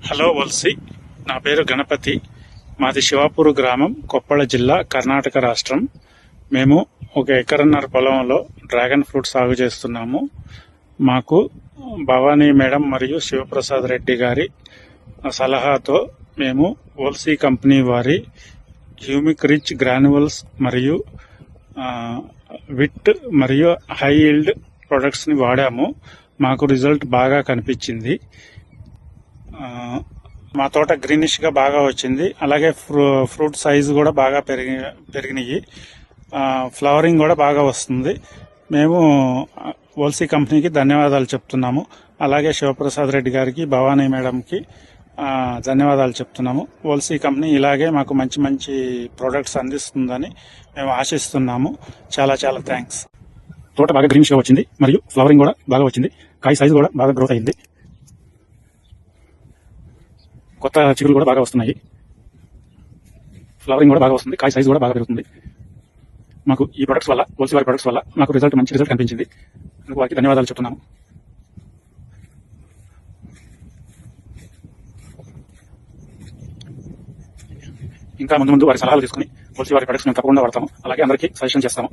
Hello వల్సి, నా పేరు గణపతి. మాది శివాపూర్ గ్రామం, కొప్పళ జిల్లా, కర్ణాటక రాష్ట్రం. మేము 1 ఎకరన్నర పొలంలో డ్రాగన్ ఫ్రూట్ సాగు చేస్తున్నాము. మాకు భవానీ మేడం మరియు శివప్రసాద్ రెడ్డి గారి సలహాతో మేము వల్సి కంపెనీ వారి హ్యూమిక్ రిచ్ గ్రాన్యువల్స్ మరియు విట్ మరియు హై ఈల్డ్ ప్రొడక్ట్స్ని వాడాము. మాకు రిజల్ట్ బాగా కనిపించింది. మా తోట గ్రీనిష్గా బాగా వచ్చింది. అలాగే ఫ్రూట్ సైజు కూడా బాగా పెరిగినాయి. ఫ్లవరింగ్ కూడా బాగా వస్తుంది. మేము వల్సి కంపెనీకి ధన్యవాదాలు చెప్తున్నాము. అలాగే శివప్రసాద్ రెడ్డి గారికి, భవానీ మేడంకి ధన్యవాదాలు చెప్తున్నాము. వల్సి కంపెనీ ఇలాగే మాకు మంచి మంచి ప్రోడక్ట్స్ అందిస్తుందని మేము ఆశిస్తున్నాము. చాలా చాలా థ్యాంక్స్. తోట బాగా గ్రీనిష్గా వచ్చింది మరియు ఫ్లవరింగ్ కూడా బాగా వచ్చింది. కాయ సైజు కూడా బాగా గ్రోత్ అయింది. కొత్త చిగురు కూడా బాగా వస్తున్నాయి. ఫ్లవరింగ్ కూడా బాగా వస్తుంది. కాయ సైజు కూడా బాగా పెరుగుతుంది. మాకు ఈ ప్రొడక్ట్స్ వల్ల, వల్సి వారి ప్రొడక్ట్స్ వల్ల మాకు మంచి రిజల్ట్ కనిపించింది. అందుకు వారికి ధన్యవాదాలు చెప్తున్నాము. ఇంకా ముందు వారి సలహాలు తీసుకుని వల్సి వారి ప్రొడక్ట్స్ మేము తప్పకుండా వాడతాము. అలాగే అందరికీ సజెషన్ చేస్తాము.